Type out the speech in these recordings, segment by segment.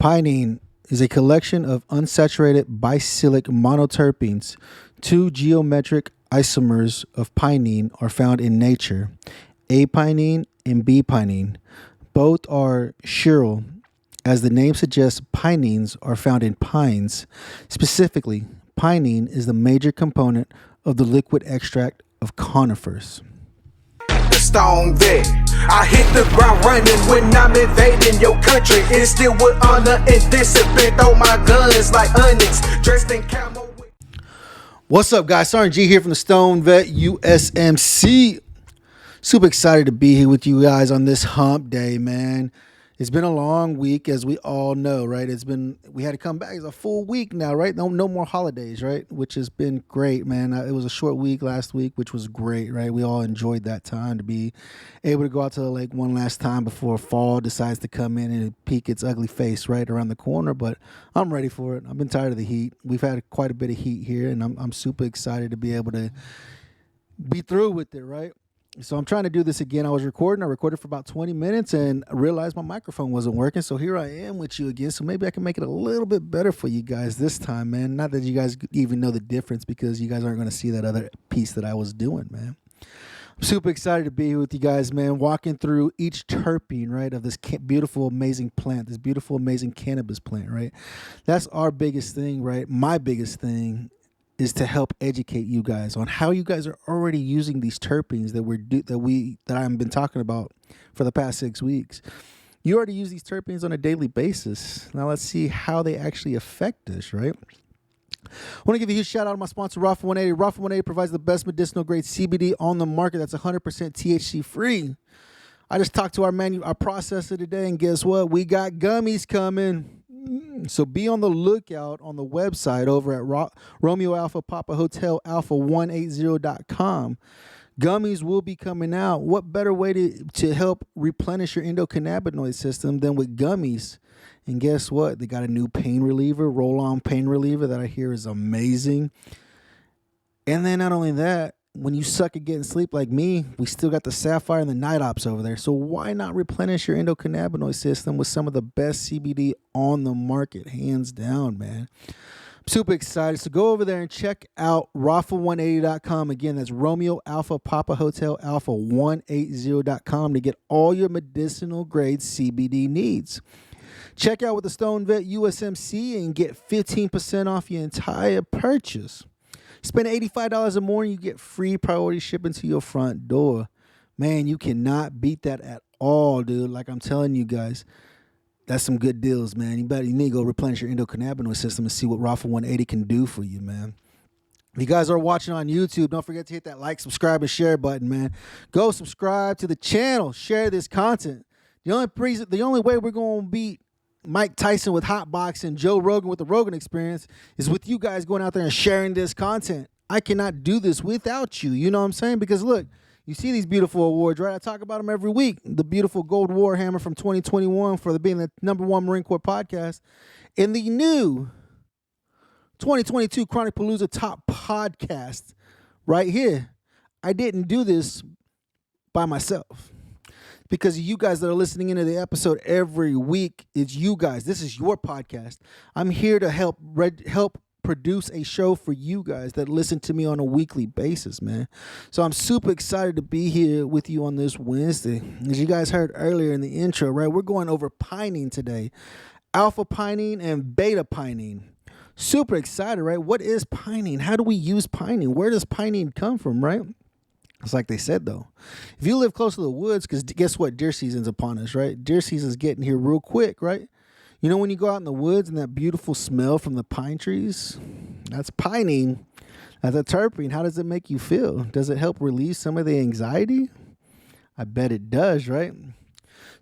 Pinene is a collection of unsaturated bicyclic monoterpenes. Two geometric isomers of pinene are found in nature, A-pinene and B-pinene. Both are chiral. As the name suggests, pinenes are found in pines. Specifically, pinene is the major component of the liquid extract of conifers. The Stoned Vet. I hit the ground running when I'm invading your country. It's still with honor and discipline. Throw my guns like onyx, dressed in camo. What's up, guys? Sergeant G here from the Stoned Vet USMC. Super excited to be here with you guys on this hump day, man. It's been a long week, as we all know, right? We had to come back. It's a full week now, right? No more holidays, right? Which has been great, man. It was a short week last week, which was great, right? We all enjoyed that time to be able to go out to the lake one last time before fall decides to come in and peek its ugly face right around the corner. But I'm ready for it. I've been tired of the heat. We've had quite a bit of heat here, and I'm super excited to be able to be through with it, right? So I'm trying to do this again. I recorded for about 20 minutes and I realized my microphone wasn't working. So here I am with you again. So maybe I can make it a little bit better for you guys this time, man. Not that you guys even know the difference, because you guys aren't going to see that other piece that I was doing, man. I'm super excited to be here with you guys, man, walking through each terpene, right, of this beautiful, amazing plant, this beautiful, amazing cannabis plant, right? That's our biggest thing, right? My biggest thing is to help educate you guys on how you guys are already using these terpenes that I've been talking about for the past 6 weeks. You already use these terpenes on a daily basis. Now let's see how they actually affect us, right? I want to give a huge shout out to my sponsor, Rafa 180. Rafa 180 provides the best medicinal grade CBD on the market that's 100% THC free. I just talked to our processor today, and guess what? We got gummies coming. So be on the lookout on the website over at Romeo Alpha Papa Hotel Alpha 180.com. Gummies will be coming out. What better way to help replenish your endocannabinoid system than with gummies? And guess what? They got a new pain reliever, roll-on pain reliever that I hear is amazing. And then not only that, when you suck at getting sleep like me, we still got the Sapphire and the Night Ops over there. So why not replenish your endocannabinoid system with some of the best CBD on the market, hands down, man. I'm super excited. So go over there and check out Rafa180.com. Again, that's Romeo Alpha Papa Hotel Alpha 180.com to get all your medicinal grade CBD needs. Check out with the Stoned Vet USMC and get 15% off your entire purchase. Spend $85 or more and you get free priority shipping to your front door. Man, you cannot beat that at all, dude. Like I'm telling you guys, that's some good deals, man. You need to go replenish your endocannabinoid system and see what Rafa 180 can do for you, man. If you guys are watching on YouTube, don't forget to hit that like, subscribe, and share button, man. Go subscribe to the channel. Share this content. The only way we're going to beat Mike Tyson with Hotbox and Joe Rogan with the Rogan Experience is with you guys going out there and sharing this content. I cannot do this without you. You know what I'm saying? Because look, you see these beautiful awards, right? I talk about them every week. The beautiful Gold Warhammer from 2021 for being the #1 Marine Corps podcast. And the new 2022 Chronic Palooza Top Podcast right here. I didn't do this by myself. Because you guys that are listening into the episode every week, it's you guys. This is your podcast. I'm here to help produce a show for you guys that listen to me on a weekly basis, man. So I'm super excited to be here with you on this Wednesday. As you guys heard earlier in the intro, right, we're going over pinene today. Alpha pinene and beta pinene. Super excited, right? What is pinene? How do we use pinene? Where does pinene come from, right? It's like they said, though. If you live close to the woods, because guess what? Deer season's upon us, right? Deer season's getting here real quick, right? You know when you go out in the woods and that beautiful smell from the pine trees? That's pinene. That's a terpene. How does it make you feel? Does it help release some of the anxiety? I bet it does, right?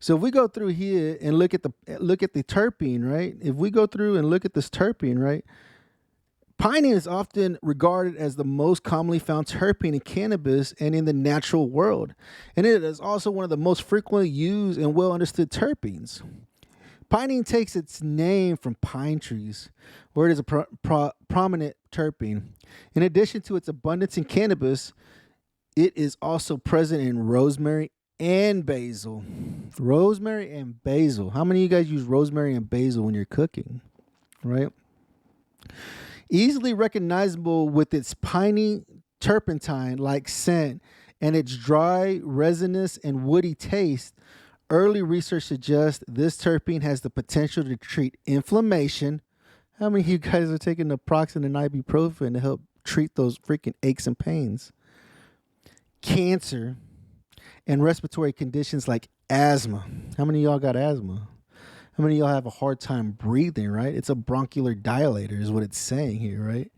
So if we go through here and look at the terpene, right? If we go through and look at this terpene, right? Pinene is often regarded as the most commonly found terpene in cannabis and in the natural world. And it is also one of the most frequently used and well understood terpenes. Pinene takes its name from pine trees, where it is a prominent terpene. In addition to its abundance in cannabis, it is also present in rosemary and basil. Rosemary and basil. How many of you guys use rosemary and basil when you're cooking? Right? Easily recognizable with its piney turpentine-like scent and its dry, resinous, and woody taste, early research suggests this terpene has the potential to treat inflammation. How many of you guys are taking naproxen and ibuprofen to help treat those freaking aches and pains? Cancer and respiratory conditions like asthma. How many of y'all got asthma? How many of y'all have a hard time breathing, right? It's a bronchial dilator is what it's saying here, right?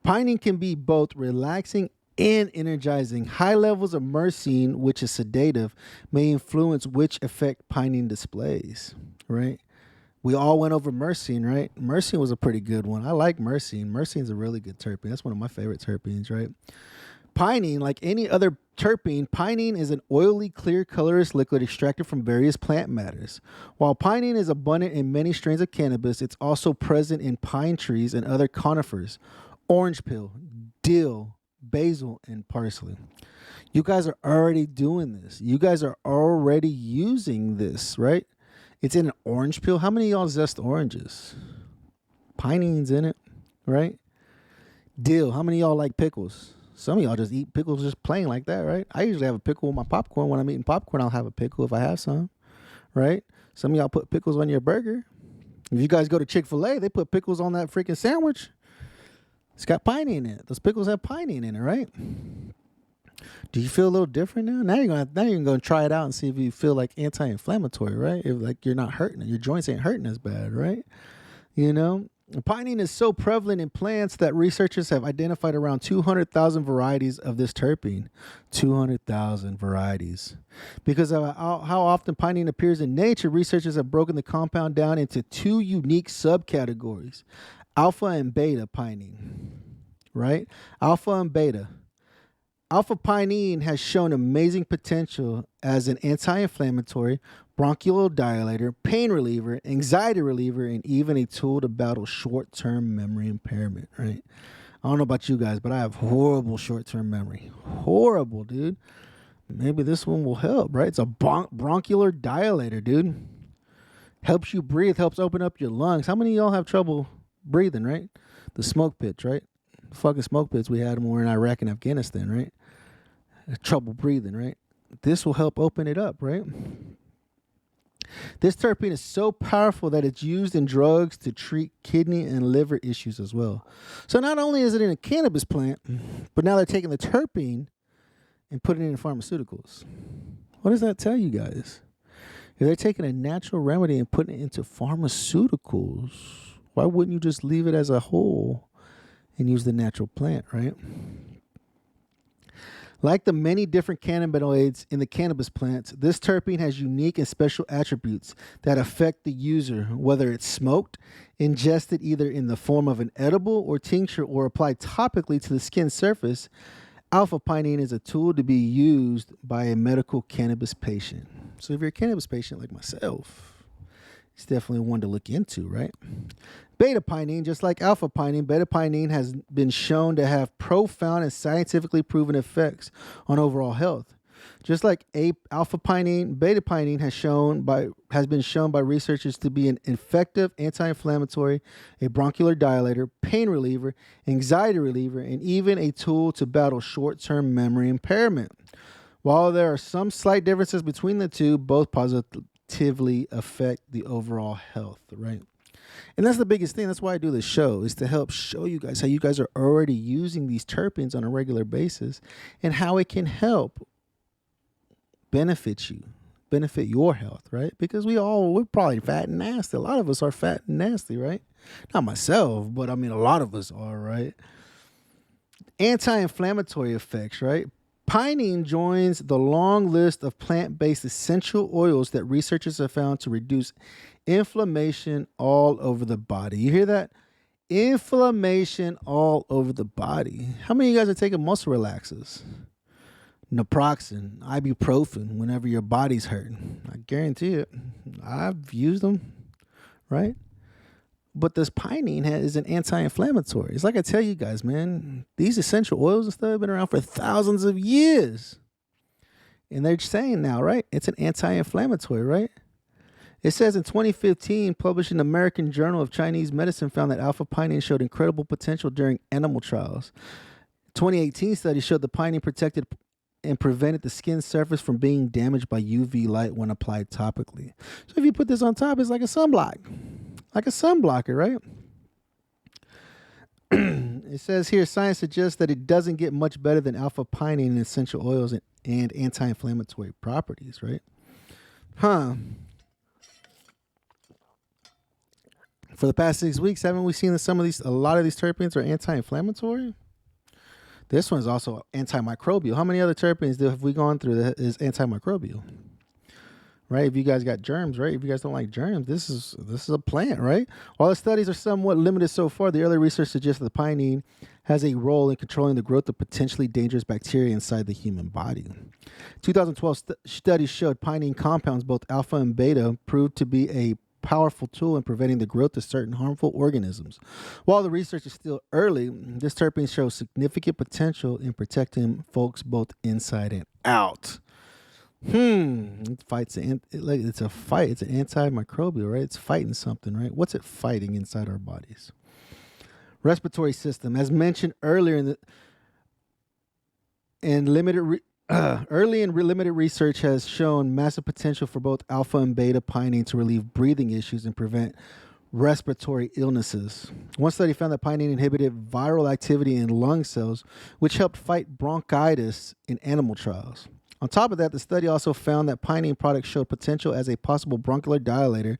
Pinene can be both relaxing and energizing. High levels of myrcene, which is sedative, may influence which effect pinene displays, right? We all went over myrcene, right? Myrcene was a pretty good one. I like myrcene. Myrcene's a really good terpene. That's one of my favorite terpenes, right? Pinene, like any other terpene, pinene is an oily, clear, colorless liquid extracted from various plant matters. While pinene is abundant in many strains of cannabis, it's also present in pine trees and other conifers, orange peel, dill, basil, and parsley. You guys are already doing this. You guys are already using this, right? It's in an orange peel. How many of y'all zest oranges? Pinene's in it, right? Dill. How many of y'all like pickles? Some of y'all just eat pickles just plain like that, right? I usually have a pickle with my popcorn. When I'm eating popcorn, I'll have a pickle if I have some, right? Some of y'all put pickles on your burger. If you guys go to Chick-fil-A, they put pickles on that freaking sandwich. It's got pinene in it. Those pickles have pinene in it, right? Do you feel a little different now? Now you're gonna try it out and see if you feel like anti-inflammatory, right? If like you're not hurting, your joints ain't hurting as bad, right? You know, pinene is so prevalent in plants that researchers have identified around 200,000 varieties of this terpene. 200,000 varieties. Because of how often pinene appears in nature, researchers have broken the compound down into two unique subcategories: alpha and beta pinene, right? Alpha and beta. Alpha pinene has shown amazing potential as an anti-inflammatory, bronchial dilator, pain reliever, anxiety reliever, and even a tool to battle short-term memory impairment, right? I don't know about you guys, but I have horrible short-term memory. Horrible, dude. Maybe this one will help, right? It's a bronchial dilator, dude. Helps you breathe, helps open up your lungs. How many of y'all have trouble breathing, right? The smoke pits, right? The fucking smoke pits we had when we were in Iraq and Afghanistan, right? Trouble breathing, right? This will help open it up, right? This terpene is so powerful that it's used in drugs to treat kidney and liver issues as well. So not only is it in a cannabis plant, but now they're taking the terpene and putting it in pharmaceuticals. What does that tell you guys? If they're taking a natural remedy and putting it into pharmaceuticals, why wouldn't you just leave it as a whole and use the natural plant, right? Like the many different cannabinoids in the cannabis plants, this terpene has unique and special attributes that affect the user, whether it's smoked, ingested either in the form of an edible or tincture, or applied topically to the skin surface. Alpha pinene is a tool to be used by a medical cannabis patient. So if you're a cannabis patient like myself, it's definitely one to look into, right? Beta pinene, just like alpha pinene, beta pinene has been shown to have profound and scientifically proven effects on overall health. Just like alpha pinene, beta pinene has been shown by researchers to be an effective anti-inflammatory, a bronchial dilator, pain reliever, anxiety reliever, and even a tool to battle short-term memory impairment. While there are some slight differences between the two, both positively affect the overall health, right? And that's the biggest thing. That's why I do this show, is to help show you guys how you guys are already using these terpenes on a regular basis and how it can help benefit you, benefit your health, right? Because we're probably fat and nasty. A lot of us are fat and nasty, right? Not myself, but I mean, a lot of us are, right? Anti-inflammatory effects, right? Pinene joins the long list of plant-based essential oils that researchers have found to reduce inflammation all over the body. You hear that? Inflammation all over the body. How many of you guys are taking muscle relaxers? Naproxen, ibuprofen, whenever your body's hurting. I guarantee it. I've used them, right? But this pinene is an anti-inflammatory. It's like I tell you guys, man, these essential oils and stuff have been around for thousands of years. And they're saying now, right? It's an anti-inflammatory, right? It says in 2015, published in the American Journal of Chinese Medicine, found that alpha-pinene showed incredible potential during animal trials. 2018 study showed the pinene protected and prevented the skin surface from being damaged by UV light when applied topically. So if you put this on top, it's like a sunblock, like a sunblocker, right? It says here, science suggests that it doesn't get much better than alpha-pinene in essential oils and anti-inflammatory properties, right? For the past 6 weeks, haven't we seen that a lot of these terpenes are anti-inflammatory? This one's also antimicrobial. How many other terpenes have we gone through that is antimicrobial? Right? If you guys got germs, right? If you guys don't like germs, this is a plant, right? While the studies are somewhat limited so far, the early research suggests that the pinene has a role in controlling the growth of potentially dangerous bacteria inside the human body. 2012 studies showed pinene compounds, both alpha and beta, proved to be a powerful tool in preventing the growth of certain harmful organisms. While the research is still early, this terpene shows significant potential in protecting folks both inside and out. It fights it's a fight. It's an antimicrobial, right? It's fighting something, right? What's it fighting inside our bodies? Respiratory system, as mentioned earlier early and limited research has shown massive potential for both alpha and beta pinene to relieve breathing issues and prevent respiratory illnesses. One study found that pinene inhibited viral activity in lung cells, which helped fight bronchitis in animal trials. On top of that, the study also found that pinene products showed potential as a possible bronchial dilator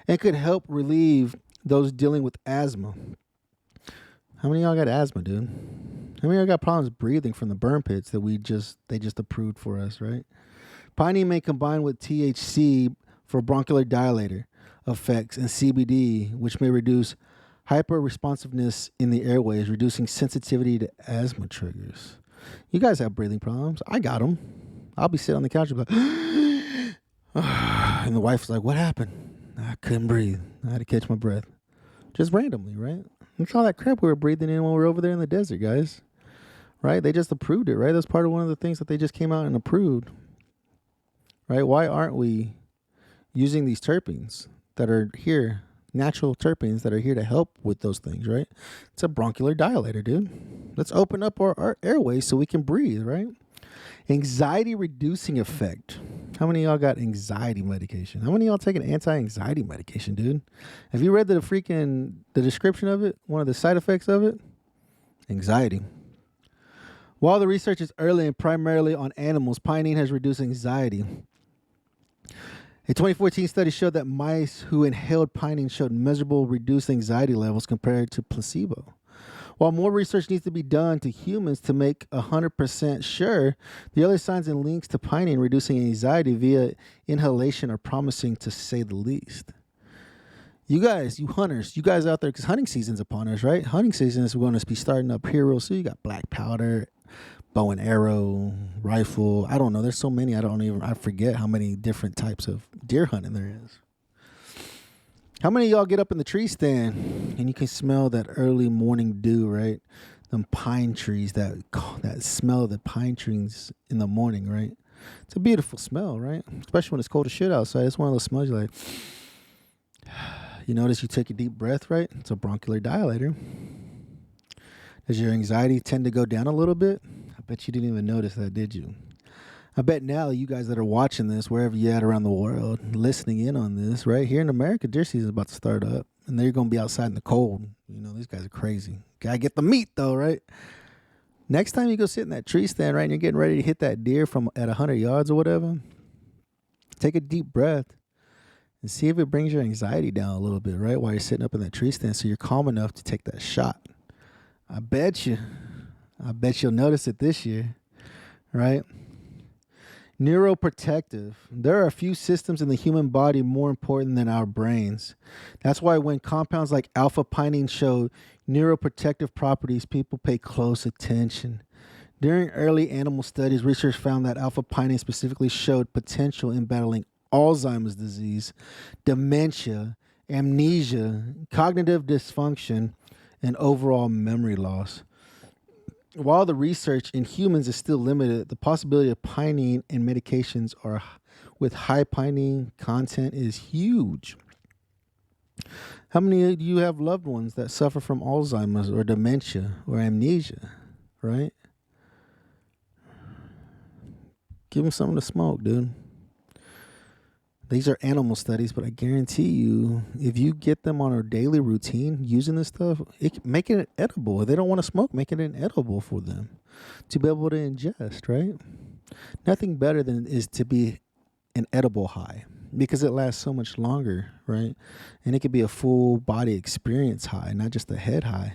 and could help relieve those dealing with asthma. How many of y'all got asthma, dude? How many of y'all got problems breathing from the burn pits that they just approved for us, right? Pinene may combine with THC for bronchial dilator effects and CBD, which may reduce hyper-responsiveness in the airways, reducing sensitivity to asthma triggers. You guys have breathing problems. I got them. I'll be sitting on the couch and be like, and the wife's like, what happened? I couldn't breathe. I had to catch my breath. Just randomly, right? Look at all that crap we were breathing in when we were over there in the desert, guys. Right? They just approved it, right? That's part of one of the things that they just came out and approved. Right? Why aren't we using these terpenes that are here, natural terpenes that are here to help with those things, right? It's a bronchial dilator, dude. Let's open up our airways so we can breathe, right? Anxiety reducing effect. How many of y'all got anxiety medication? How many of y'all take an anti-anxiety medication, dude? Have you read the description of it? One of the side effects of it? Anxiety. While the research is early and primarily on animals, pinene has reduced anxiety. A 2014 study showed that mice who inhaled pinene showed measurable reduced anxiety levels compared to placebo. While more research needs to be done to humans to make 100% sure, the early signs and links to pinene reducing anxiety via inhalation are promising, to say the least. You guys, you hunters, you guys out there, because hunting season's upon us, right? Hunting season is going to be starting up here real soon. You got black powder, bow and arrow, rifle. I don't know. There's so many. I forget how many different types of deer hunting there is. How many of y'all get up in the tree stand and you can smell that early morning dew, right? Them pine trees, that smell of the pine trees in the morning, right? It's a beautiful smell, right? Especially when it's cold as shit outside. It's one of those smells you're like, you notice you take a deep breath, right? It's a bronchial dilator. Does your anxiety tend to go down a little bit? I bet you didn't even notice that, did you? I bet now you guys that are watching this, wherever you're at around the world, listening in on this, right here in America, deer season is about to start up, and they're going to be outside in the cold. You know, these guys are crazy. Gotta get the meat, though, right? Next time you go sit in that tree stand, right, and you're getting ready to hit that deer from at 100 yards or whatever, take a deep breath and see if it brings your anxiety down a little bit, right, while you're sitting up in that tree stand so you're calm enough to take that shot. I bet you'll notice it this year, right? Neuroprotective. There are a few systems in the human body more important than our brains. That's why when compounds like alpha-pinene show neuroprotective properties, people pay close attention. During early animal studies, research found that alpha-pinene specifically showed potential in battling Alzheimer's disease, dementia, amnesia, cognitive dysfunction, and overall memory loss. While the research in humans is still limited, the possibility of pinene in medications or with high pinene content is huge. How many of you have loved ones that suffer from Alzheimer's or dementia or amnesia, right? Give them something to smoke, dude. These are animal studies, but I guarantee you, if you get them on a daily routine using this stuff, making it edible. If they don't want to smoke, making it edible for them to be able to ingest, right? Nothing better than is to be an edible high because it lasts so much longer, right? And it could be a full body experience high, not just a head high.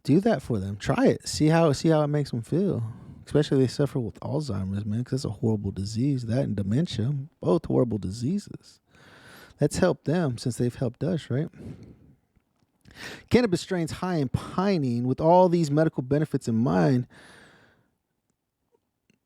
Do that for them. Try it. See how it makes them feel. Especially if they suffer with Alzheimer's, man, because it's a horrible disease. That and dementia, both horrible diseases. Let's help them since they've helped us, right? Cannabis strains high in pinene with all these medical benefits in mind.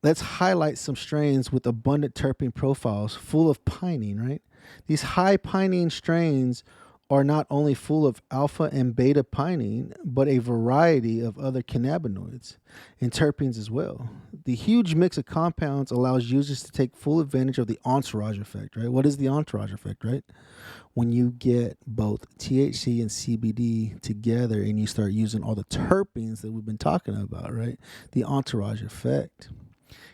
Let's highlight some strains with abundant terpene profiles full of pinene, right? These high pinene strains are not only full of alpha and beta pinene, but a variety of other cannabinoids and terpenes as well. The huge mix of compounds allows users to take full advantage of the entourage effect, right? What is the entourage effect, right? When you get both THC and CBD together and you start using all the terpenes that we've been talking about, right? The entourage effect.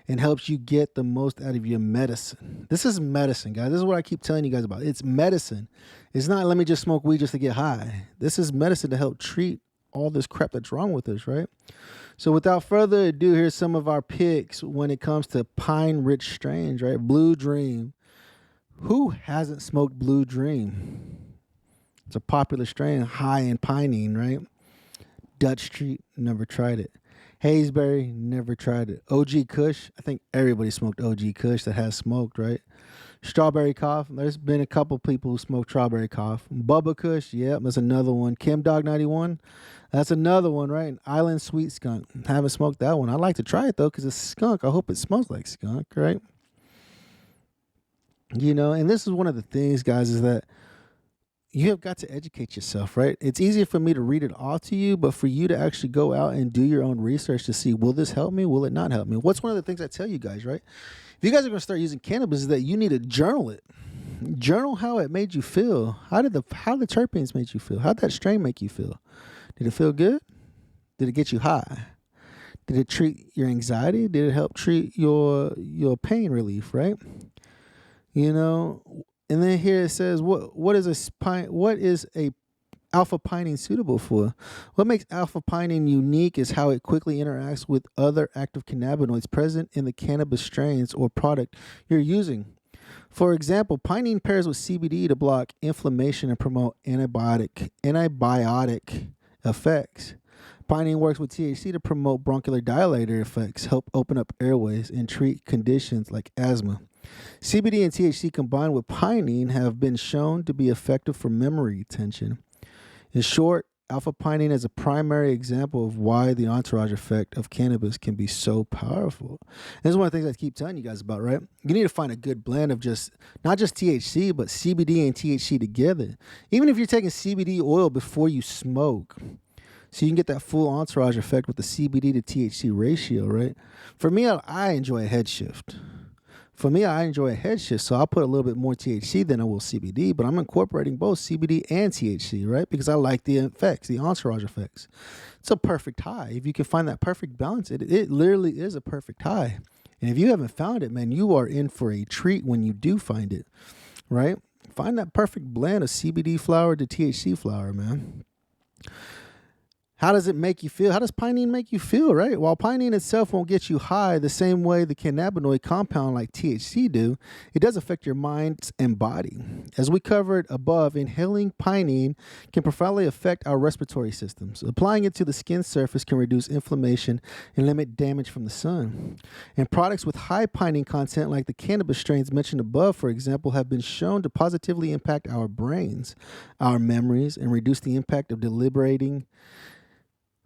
And helps you get the most out of your medicine. This is medicine, guys. This is what I keep telling you guys about. It's medicine. It's not let me just smoke weed just to get high. This is medicine to help treat all this crap that's wrong with us, right? So without further ado, here's some of our picks when it comes to pine-rich strains, right? Blue Dream. Who hasn't smoked Blue Dream? It's a popular strain, high in pinene, right? Dutch Street, never tried it. Hazeberry, never tried it. OG Kush, I think everybody smoked OG Kush that has smoked, right? Strawberry Cough, there's been a couple people who smoked Strawberry Cough. Bubba Kush, yeah, that's another one. Kim Dog 91, that's another one, right? And Island Sweet Skunk, haven't smoked that one. I'd like to try it though, because it's skunk. I hope it smells like skunk, right? You know, and this is one of the things, guys, is that you have got to educate yourself, right? It's easier for me to read it off to you, but for you to actually go out and do your own research to see, will this help me? Will it not help me? What's one of the things I tell you guys, right? If you guys are going to start using cannabis, is that you need to journal it. Journal how it made you feel. How the terpenes made you feel? How did that strain make you feel? Did it feel good? Did it get you high? Did it treat your anxiety? Did it help treat your pain relief, right? You know, and then here it says, what is a alpha pinene suitable for? What makes alpha pinene unique is how it quickly interacts with other active cannabinoids present in the cannabis strains or product you're using. For example, pinene pairs with CBD to block inflammation and promote antibiotic effects. Pinene works with THC to promote bronchial dilator effects, help open up airways, and treat conditions like asthma. CBD and THC combined with pinene have been shown to be effective for memory retention. In short, alpha pinene is a primary example of why the entourage effect of cannabis can be so powerful. And this is one of the things I keep telling you guys about, right? You need to find a good blend of not just THC, but CBD and THC together. Even if you're taking CBD oil before you smoke, so you can get that full entourage effect with the CBD to THC ratio, right? For me, I enjoy a head shift. So I'll put a little bit more THC than I will CBD, but I'm incorporating both CBD and THC, right? Because I like the effects, the entourage effects. It's a perfect high. If you can find that perfect balance, it literally is a perfect high. And if you haven't found it, man, you are in for a treat when you do find it, right? Find that perfect blend of CBD flower to THC flower, man. How does it make you feel? How does pinene make you feel, right? While pinene itself won't get you high the same way the cannabinoid compound like THC do, it does affect your mind and body. As we covered above, inhaling pinene can profoundly affect our respiratory systems. Applying it to the skin surface can reduce inflammation and limit damage from the sun. And products with high pinene content like the cannabis strains mentioned above, for example, have been shown to positively impact our brains, our memories, and reduce the impact of deliberating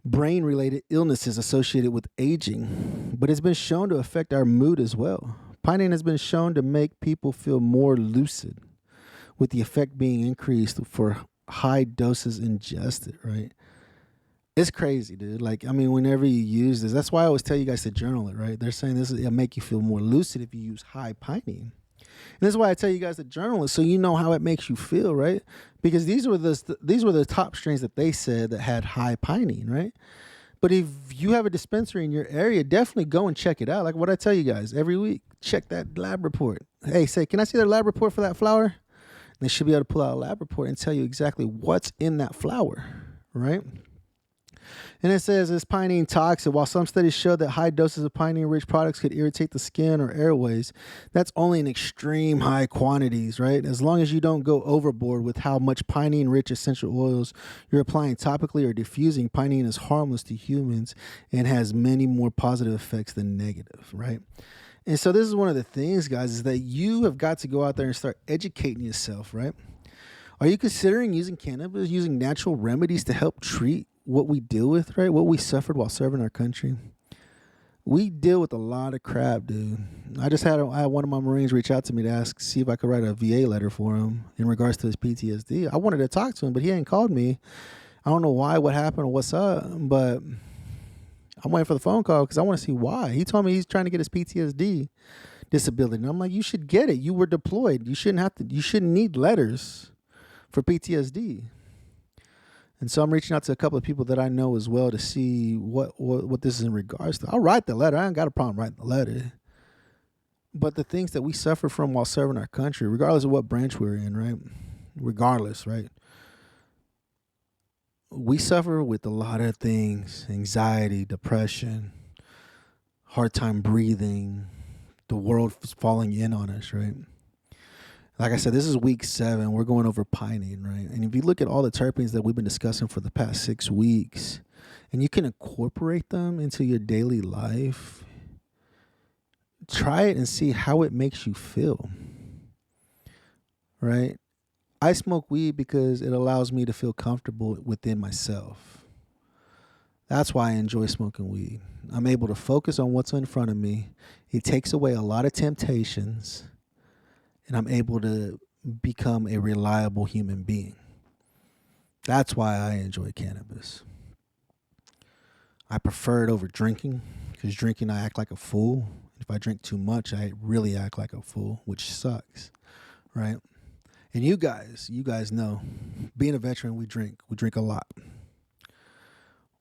brain-related illnesses associated with aging, but it's been shown to affect our mood as well. Pinene has been shown to make people feel more lucid, with the effect being increased for high doses ingested, right? It's crazy, dude. Like, I mean, whenever you use this, that's why I always tell you guys to journal it, right? They're saying it'll make you feel more lucid if you use high pinene. And this is why I tell you guys to journal it, so you know how it makes you feel, right? Because these were the top strains that they said that had high pinene, right? But if you have a dispensary in your area, definitely go and check it out. Like what I tell you guys every week, check that lab report. Hey, say, can I see their lab report for that flower? And they should be able to pull out a lab report and tell you exactly what's in that flower, right? And it says it's pinene toxic. While some studies show that high doses of pinene-rich products could irritate the skin or airways, that's only in extreme high quantities, right? As long as you don't go overboard with how much pinene-rich essential oils you're applying topically or diffusing, pinene is harmless to humans and has many more positive effects than negative, right? And so this is one of the things, guys, is that you have got to go out there and start educating yourself, right? Are you considering using cannabis, using natural remedies to help treat what we deal with, right? What we suffered while serving our country. We deal with a lot of crap, dude. I had one of my Marines reach out to me to see if I could write a VA letter for him in regards to his PTSD. I wanted to talk to him, but he ain't called me. I don't know why, what happened, or what's up, but I'm waiting for the phone call because I want to see why. He told me he's trying to get his PTSD disability. And I'm like, you should get it. You were deployed. You shouldn't need letters for PTSD. And so I'm reaching out to a couple of people that I know as well to see what this is in regards to. I'll write the letter. I ain't got a problem writing the letter. But the things that we suffer from while serving our country, regardless of what branch we're in, right? Regardless, right? We suffer with a lot of things: anxiety, depression, hard time breathing, the world falling in on us, right? Like I said, this is week 7. We're going over pinene, right? And if you look at all the terpenes that we've been discussing for the past 6 weeks, and you can incorporate them into your daily life, try it and see how it makes you feel, right? I smoke weed because it allows me to feel comfortable within myself. That's why I enjoy smoking weed. I'm able to focus on what's in front of me. It takes away a lot of temptations, and I'm able to become a reliable human being. That's why I enjoy cannabis. I prefer it over drinking, because drinking I act like a fool. If I drink too much, I really act like a fool, which sucks, right? And you guys know, being a veteran, we drink a lot.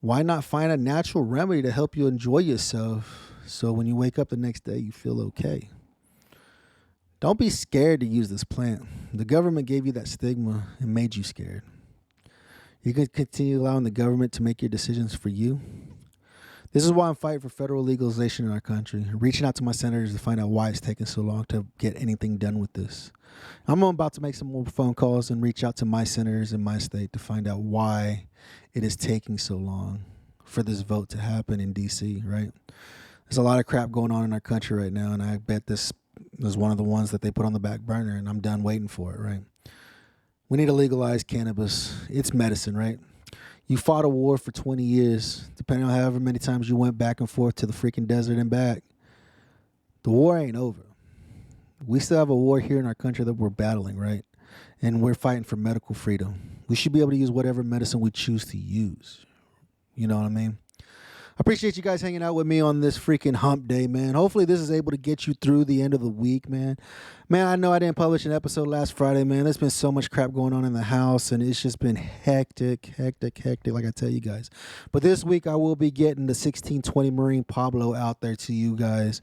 Why not find a natural remedy to help you enjoy yourself so when you wake up the next day, you feel okay? Don't be scared to use this plant. The government gave you that stigma and made you scared. You can continue allowing the government to make your decisions for you. This is why I'm fighting for federal legalization in our country, reaching out to my senators to find out why it's taking so long to get anything done with this. I'm about to make some more phone calls and reach out to my senators in my state to find out why it is taking so long for this vote to happen in D.C., right? There's a lot of crap going on in our country right now, and I bet this is one of the ones that they put on the back burner, and I'm done waiting for it, right? We need to legalize cannabis. It's medicine, right? You fought a war for 20 years, depending on however many times you went back and forth to the freaking desert and back. The war ain't over. We still have a war here in our country that we're battling, right? And we're fighting for medical freedom. We should be able to use whatever medicine we choose to use. You know what I mean? I appreciate you guys hanging out with me on this freaking hump day, man. Hopefully this is able to get you through the end of the week, man. Man, I know I didn't publish an episode last Friday, man. There's been so much crap going on in the house, and it's just been hectic, like I tell you guys. But this week I will be getting the 1620 Marine Pablo out there to you guys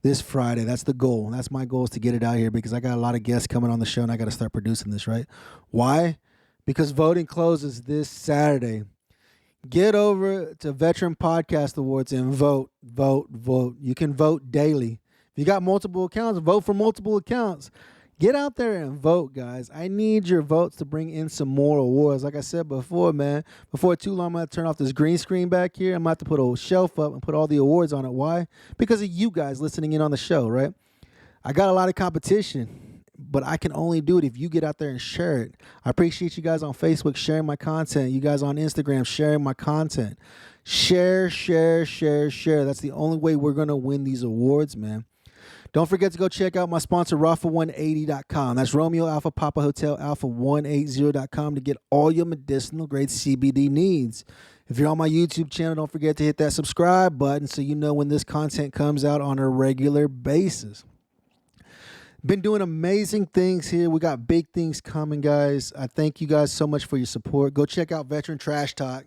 this Friday. That's the goal. That's my goal, is to get it out here, because I got a lot of guests coming on the show, and I got to start producing this, right? Why? Because voting closes this Saturday. Get over to Veteran Podcast Awards and vote. You can vote daily. If you got multiple accounts, vote for multiple accounts. Get out there and vote, guys. I need your votes to bring in some more awards. Like I said before, man, before too long, I'm going to turn off this green screen back here. I'm going to have to put a shelf up and put all the awards on it. Why? Because of you guys listening in on the show, right? I got a lot of competition, but I can only do it if you get out there and share it. I appreciate you guys on Facebook sharing my content. You guys on Instagram sharing my content. Share. That's the only way we're going to win these awards, man. Don't forget to go check out my sponsor, Rafa180.com. That's Romeo Alpha Papa Hotel Alpha 180.com to get all your medicinal grade CBD needs. If you're on my YouTube channel, don't forget to hit that subscribe button so you know when this content comes out on a regular basis. Been doing amazing things here. We got big things coming, guys. I thank you guys so much for your support. Go check out VeteranTrashTalk.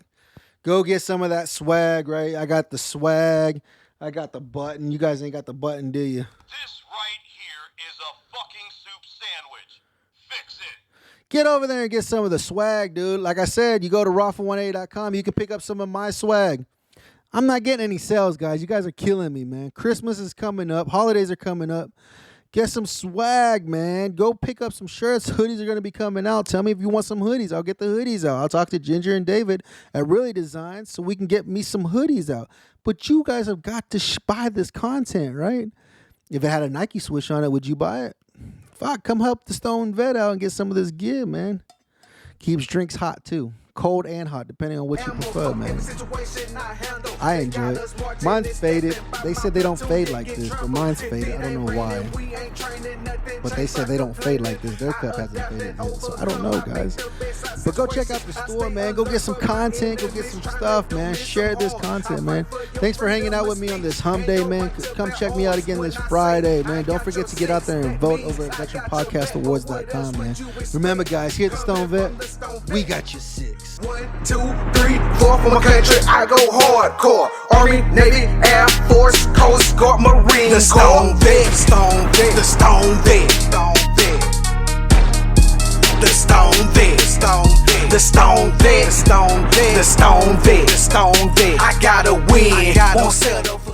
Go get some of that swag, right? I got the swag. I got the button. You guys ain't got the button, do you? This right here is a fucking soup sandwich. Fix it. Get over there and get some of the swag, dude. Like I said, you go to Rafa180.com. You can pick up some of my swag. I'm not getting any sales, guys. You guys are killing me, man. Christmas is coming up. Holidays are coming up. Get some swag, man. Go pick up some shirts. Hoodies are going to be coming out. Tell me if you want some hoodies. I'll get the hoodies out. I'll talk to Ginger and David at Really Designs so we can get me some hoodies out. But you guys have got to buy this content, right? If it had a Nike swoosh on it, would you buy it? Fuck, come help the Stoned Vet out and get some of this gear, man. Keeps drinks hot, too. Cold and hot, depending on what you prefer, man. I enjoy it. Mine's faded. They said they don't fade like this, but mine's faded. I don't know why. But they said they don't fade like this. Their cup hasn't faded yet, so I don't know, guys. But go check out the store, man. Go get some content. Go get some stuff, man. Share this content, man. Thanks for hanging out with me on this hump day, man. Come check me out again this Friday, man. Don't forget to get out there and vote over at VeteranPodcastAwards.com, man. Remember, guys, here at the Stone Vet, we got you 6. 1, 2, 3, 4 for my country. I go hardcore. Army, Navy, Air Force, Coast Guard, Marine. The Stone Vet, Stone Vet, the Stone Vet, Stone Vet, the Stone Vet, Stone Vet, the Stone Vet, Stone Vet, the Stone Vet, the Stone Vet. I gotta win. Won't settle.